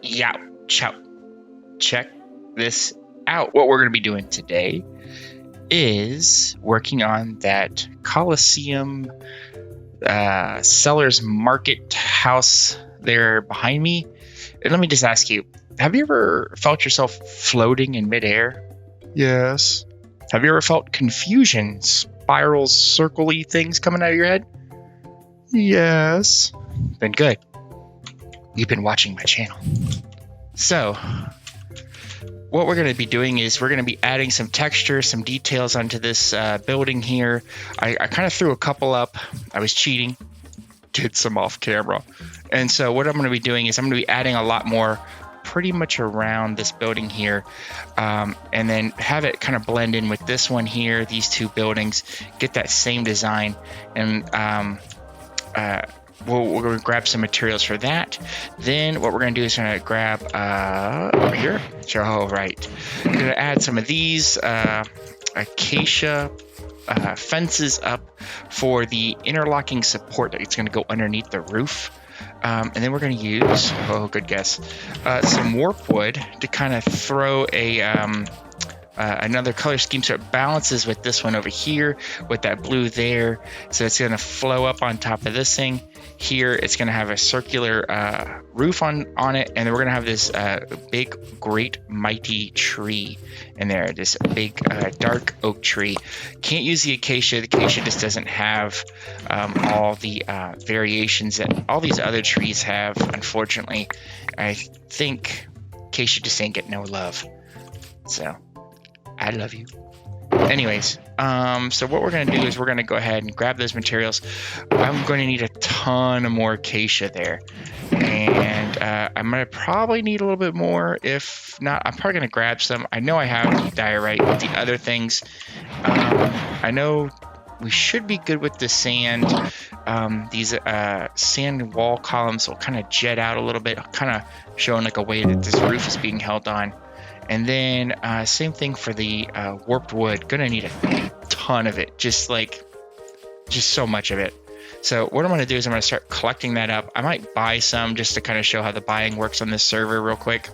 Yeah, chow. Check this out. What we're going to be doing today is working on that Coliseum Sellers Market house there behind me. And let me just ask you, have you ever felt yourself floating in midair? Yes. Have you ever felt confusion, spirals, circle-y things coming out of your head? Yes. Then good. You've been watching my channel. So, what we're going to be doing is we're going to be adding some texture, some details onto this building here. I kind of threw a couple up. I was cheating. Did some off camera. And so what I'm going to be doing is I'm going to be adding a lot more pretty much around this building here, and then have it kind of blend in with this one here, these two buildings, get that same design. And we're going to grab some materials for that. Then what we're going to do is going to grab over here. Oh, right. We're going to add some of these acacia fences up for the interlocking support that it's going to go underneath the roof. And then we're going to use, oh, good guess, some warp wood to kind of throw another color scheme so it balances with this one over here with that blue there. So it's going to flow up on top of this thing. Here it's going to have a circular roof on it, and then we're going to have this big, great, mighty tree in there, this big dark oak tree. Can't use the acacia. The acacia just doesn't have all the variations that all these other trees have, unfortunately. I think acacia just ain't getting no love. So I love you. Anyways, so what we're going to do is we're going to go ahead and grab those materials. I'm going to need a ton of more acacia there. And I'm going to probably need a little bit more. If not, I'm probably going to grab some. I know I have diorite with the other things. I know we should be good with the sand. These sand wall columns will kind of jet out a little bit, kind of showing like a way that this roof is being held on. And then same thing for the warped wood. Gonna need a ton of it, just so much of it. So what I'm gonna do is I'm gonna start collecting that up. I might buy some just to kind of show how the buying works on this server real quick.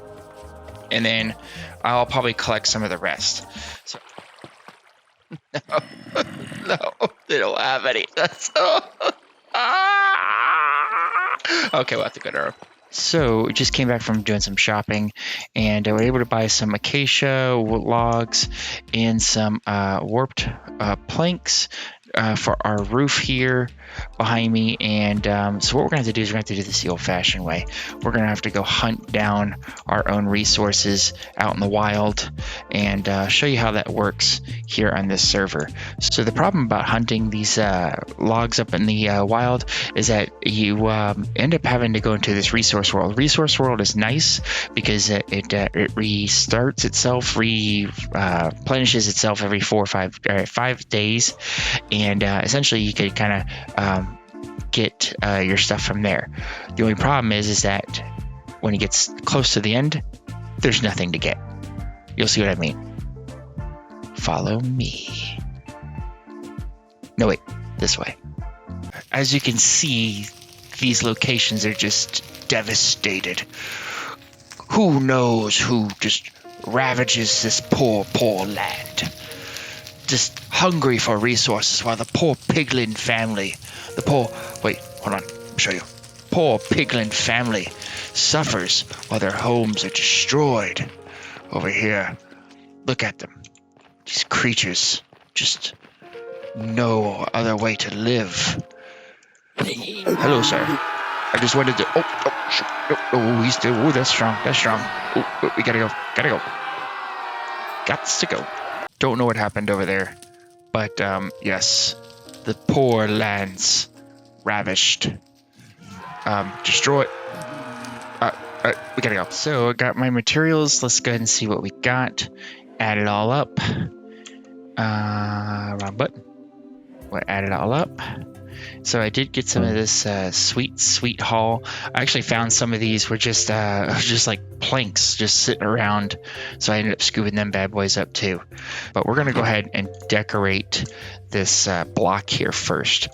And then I'll probably collect some of the rest. So no, they don't have any. That's okay, we'll have to go to our... So just came back from doing some shopping, and we were able to buy some acacia logs and some warped planks for our roof here behind me. And so what we're going to have to do is we're going to have to do this the old-fashioned way. We're going to have to go hunt down our own resources out in the wild and show you how that works here on this server. So the problem about hunting these logs up in the wild is that you end up having to go into this resource world. Resource world is nice because it restarts itself, replenishes itself every 5 days, and essentially you could kind of get your stuff from there. The only problem is that when it gets close to the end, there's nothing to get. You'll see what I mean. Follow me. No, wait, this way. As you can see, these locations are just devastated. Who knows who just ravages this poor land? Just hungry for resources while the poor piglin family, wait, hold on, I'll show you. Poor piglin family suffers while their homes are destroyed. Over here, look at them. These creatures just no other way to live. Hello, sir. I just wanted to. He's still. Oh, that's strong. Oh, we gotta go. Gots to go. Don't know what happened over there, but yes, the poor lands ravished, destroyed. We gotta go. So I got my materials. Let's go ahead and see what we got. Add it all up. Wrong button. We'll add it all up. So I did get some of this sweet haul. I actually found some of these were just like planks just sitting around. So I ended up scooping them bad boys up too. But we're going to go ahead and decorate this block here first.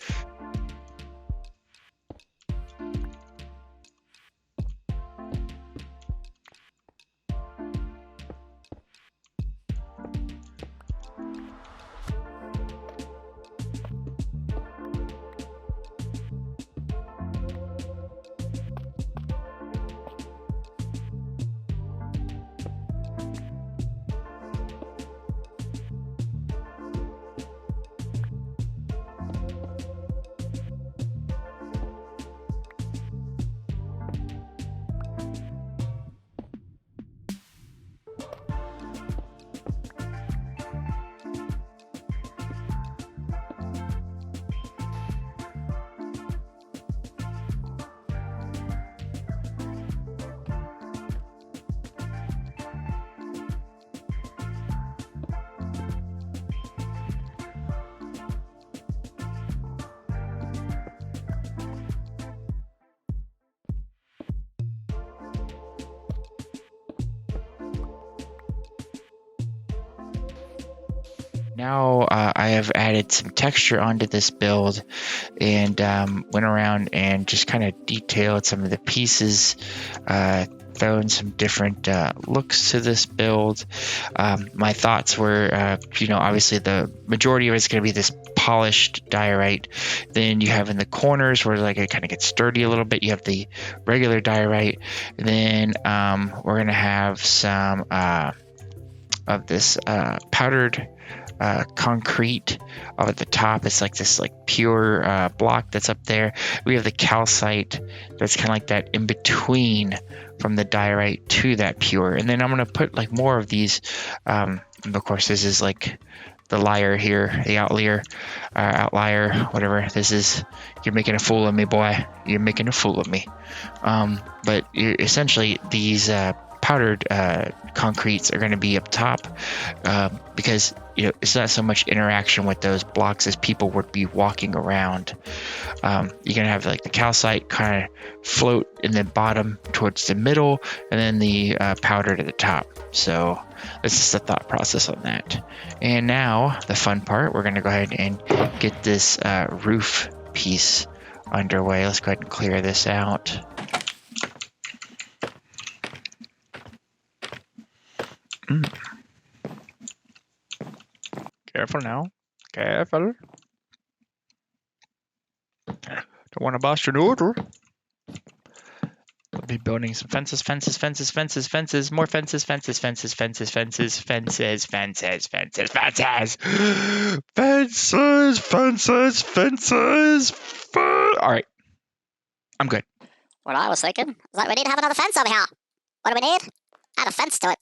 Now I have added some texture onto this build and went around and just kind of detailed some of the pieces, thrown some different looks to this build. My thoughts were, obviously the majority of it's going to be this polished diorite. Then you have in the corners where like it kind of gets dirty a little bit, you have the regular diorite. And then we're going to have some of this powdered concrete up at the top. It's like this like pure block that's up there. We have the calcite that's kind of like that in between from the diorite to that pure. And then I'm going to put like more of these. Of course, this is like the liar here, the outlier, whatever. This is, you're making a fool of me, boy. You're making a fool of me. But essentially these powdered concretes are going to be up top because it's not so much interaction with those blocks as people would be walking around. You're going to have like the calcite kind of float in the bottom towards the middle, and then the powdered at the top. So this is the thought process on that. And now the fun part, we're going to go ahead and get this roof piece underway. Let's go ahead and clear this out. Careful now. Careful. Don't want to bust your noodle. We'll be building some fences, more fences, All right. I'm good. What I was thinking is that we need to have another fence over here. What do we need? Add a fence to it.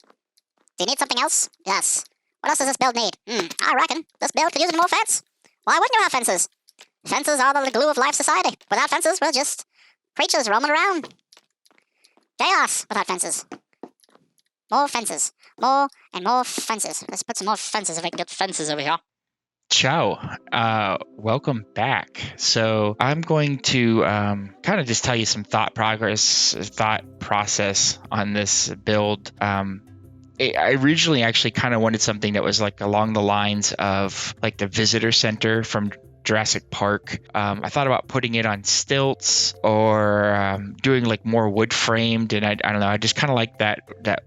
Do you need something else? Yes. What else does this build need? I reckon this build could use more fence. Why wouldn't you have fences? Fences are the glue of life society. Without fences, we're just creatures roaming around. Chaos without fences. More fences. More and more fences. Let's put some more fences if I can get fences over here. Ciao. Welcome back. So I'm going to kind of just tell you some thought process on this build. I originally actually kind of wanted something that was like along the lines of like the visitor center from Jurassic Park. I thought about putting it on stilts or doing like more wood framed, and I don't know. I just kind of like that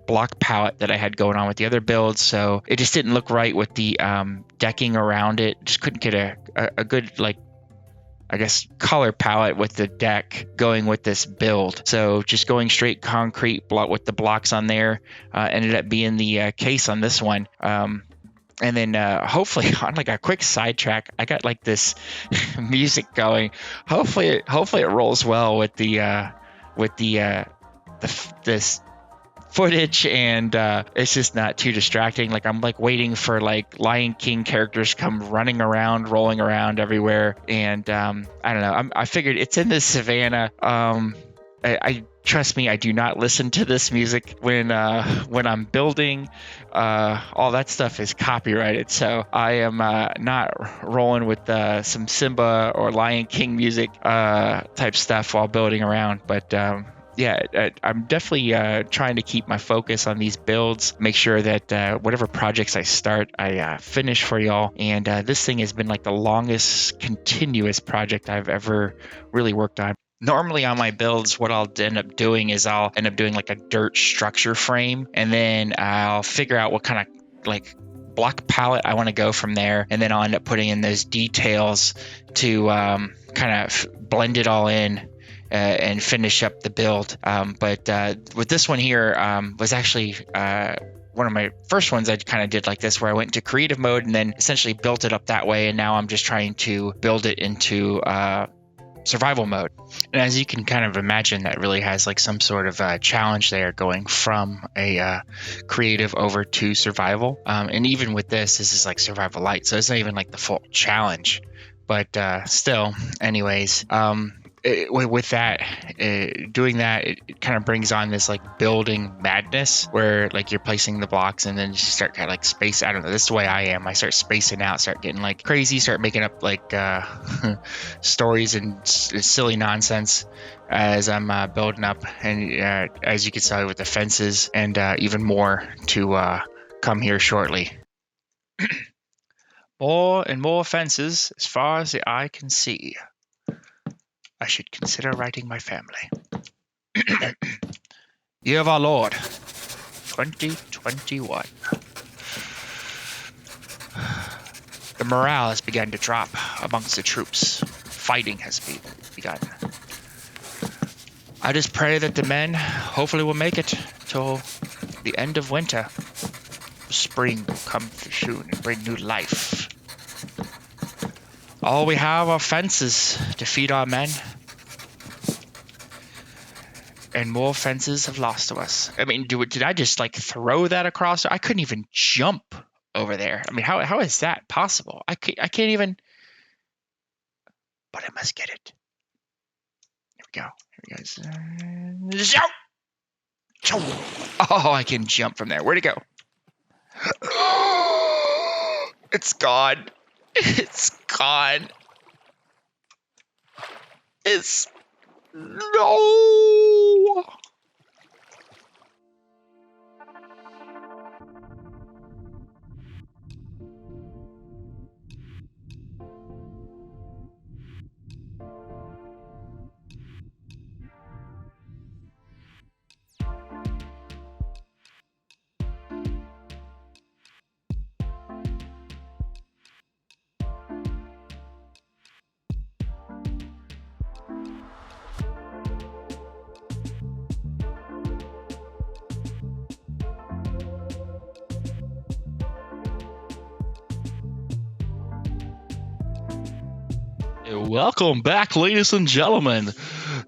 block palette that I had going on with the other builds, so it just didn't look right with the decking around it. Just couldn't get a good like, I guess, color palette with the deck going with this build. So just going straight concrete block with the blocks on there ended up being the case on this one. And then hopefully on like a quick sidetrack, I got like this music going. Hopefully it rolls well with this footage, and it's just not too distracting. Like I'm like waiting for like Lion King characters come running around, rolling around everywhere, and I don't know. I figured it's in the savannah. I trust me, I do not listen to this music when I'm building. All that stuff is copyrighted, so I am not rolling with some Simba or Lion King music type stuff while building around. But I'm definitely trying to keep my focus on these builds, make sure that whatever projects I start, I finish for y'all. And this thing has been like the longest continuous project I've ever really worked on. Normally on my builds, what I'll end up doing is I'll end up doing like a dirt structure frame, and then I'll figure out what kind of like block palette I want to go from there, and then I'll end up putting in those details to kind of blend it all in and finish up the build. But with this one here was actually one of my first ones I kind of did like this, where I went into creative mode and then essentially built it up that way, and now I'm just trying to build it into survival mode. And as you can kind of imagine, that really has like some sort of challenge there, going from a creative over to survival. And even with this is like survival light, so it's not even like the full challenge, but still, anyways. With that, doing that, it kind of brings on this like building madness, where like you're placing the blocks and then you start kind of like space. I don't know. This is the way I am. I start spacing out, start getting like crazy, start making up like stories and silly nonsense as I'm building up. And as you can see with the fences, and even more to come here shortly. More and more fences as far as the eye can see. I should consider writing my family. Year of our Lord, 2021. The morale has begun to drop amongst the troops. Fighting has begun. I just pray that the men hopefully will make it till the end of winter. Spring will come soon and bring new life. All we have are fences to feed our men. And more fences have lost to us. I mean, did I just like throw that across? I couldn't even jump over there. I mean, how is that possible? I can't even. But I must get it. Here we go. Oh, I can jump from there. Where'd it go? It's gone. It's gone. It's no. Welcome back, ladies and gentlemen,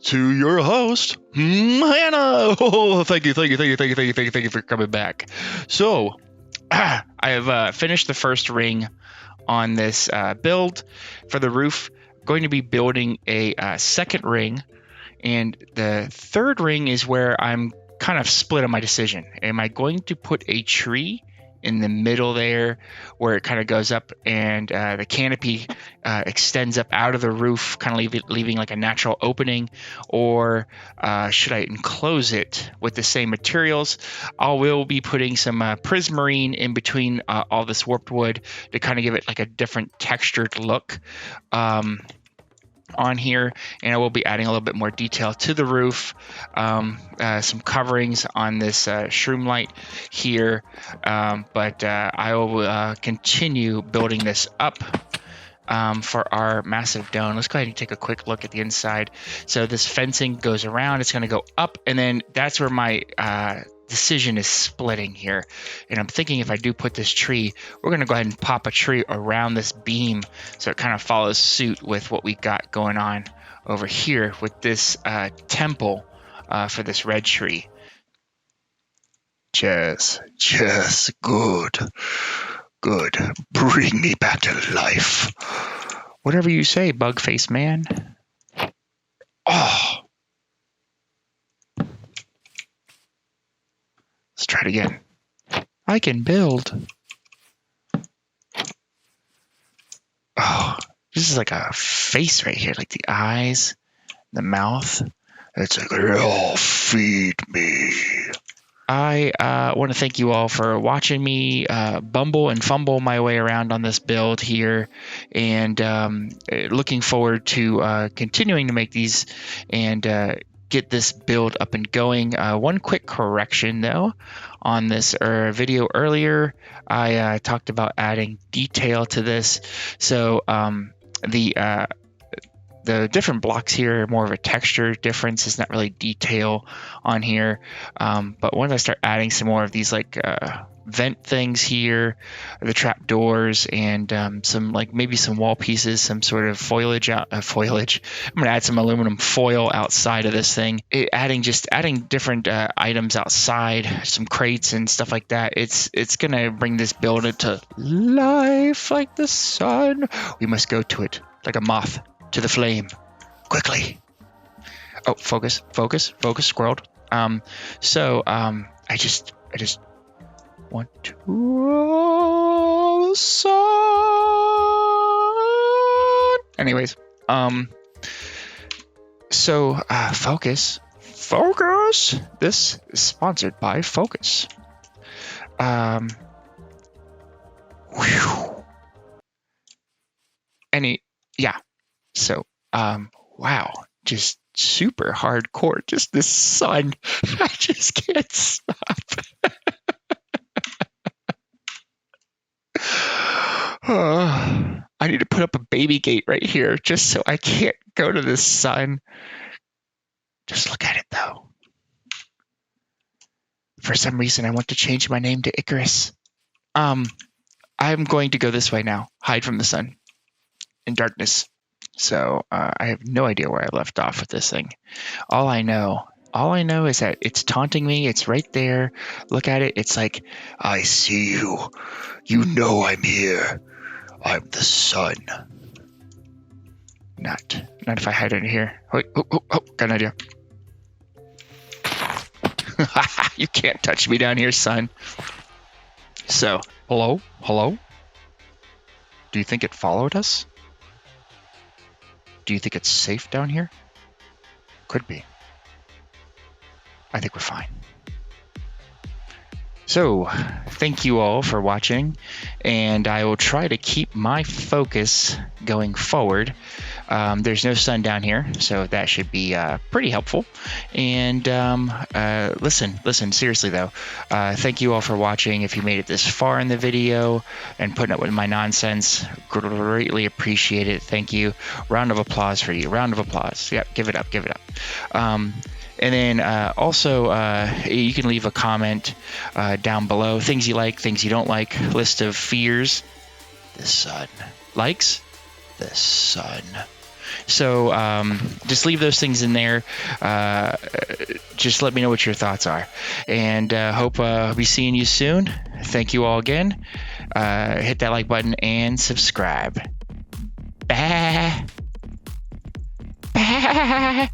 to your host, Humhanna. Oh, thank you for coming back. So, I have finished the first ring on this build for the roof. I'm going to be building a second ring, and the third ring is where I'm kind of split on my decision. Am I going to put a tree in the middle there where it kind of goes up and the canopy extends up out of the roof, kind of leaving like a natural opening, or should I enclose it with the same materials? I will be putting some prismarine in between all this warped wood to kind of give it like a different textured look on here, and I will be adding a little bit more detail to the roof, some coverings on this shroom light here, but I will continue building this up for our massive dome. Let's go ahead and take a quick look at the inside. So this fencing goes around, it's going to go up, and then that's where my decision is splitting here. And I'm thinking if I do put this tree, we're going to go ahead and pop a tree around this beam so it kind of follows suit with what we got going on over here with this temple for this red tree. Just good. Bring me back to life. Whatever you say, bug-faced man. Oh. Let's try it again. I can build. Oh, this is like a face right here, like the eyes, the mouth. It's like, oh, feed me. I want to thank you all for watching me bumble and fumble my way around on this build here, and looking forward to continuing to make these and get this build up and going. One quick correction though on this video earlier, I talked about adding detail to this. So the different blocks here are more of a texture difference. It's not really detail on here. But once I start adding some more of these like vent things here, the trap doors, and some like maybe some wall pieces, some sort of foliage. I'm gonna add some aluminum foil outside of this thing. Adding different items outside, some crates and stuff like that. It's gonna bring this build into life like the sun. We must go to it like a moth to the flame, quickly. Oh, focus, squirreled. I just want to the sun. Anyways, focus. This is sponsored by Focus. yeah. So, wow, just super hardcore. Just this sun, I just can't stop. I need to put up a baby gate right here just so I can't go to the sun. Just look at it though. For some reason, I want to change my name to Icarus. I'm going to go this way now. Hide from the sun and darkness. So I have no idea where I left off with this thing. All I know is that it's taunting me. It's right there. Look at it. It's like, I see you. You know I'm here. I'm the sun. Not if I hide in here. Wait, oh, got an idea. You can't touch me down here, son. So, hello? Do you think it followed us? Do you think it's safe down here? Could be. I think we're fine. So, thank you all for watching, and I will try to keep my focus going forward. There's no sun down here, so that should be pretty helpful. And listen, seriously though, thank you all for watching. If you made it this far in the video and putting up with my nonsense, greatly appreciate it. Thank you. Round of applause for you. Round of applause. Yep, give it up. And then also, you can leave a comment down below. Things you like, things you don't like. List of fears. The sun. Likes? The sun. So just leave those things in there. Just let me know what your thoughts are. And hope I'll be seeing you soon. Thank you all again. Hit that like button and subscribe. Bye. Bye.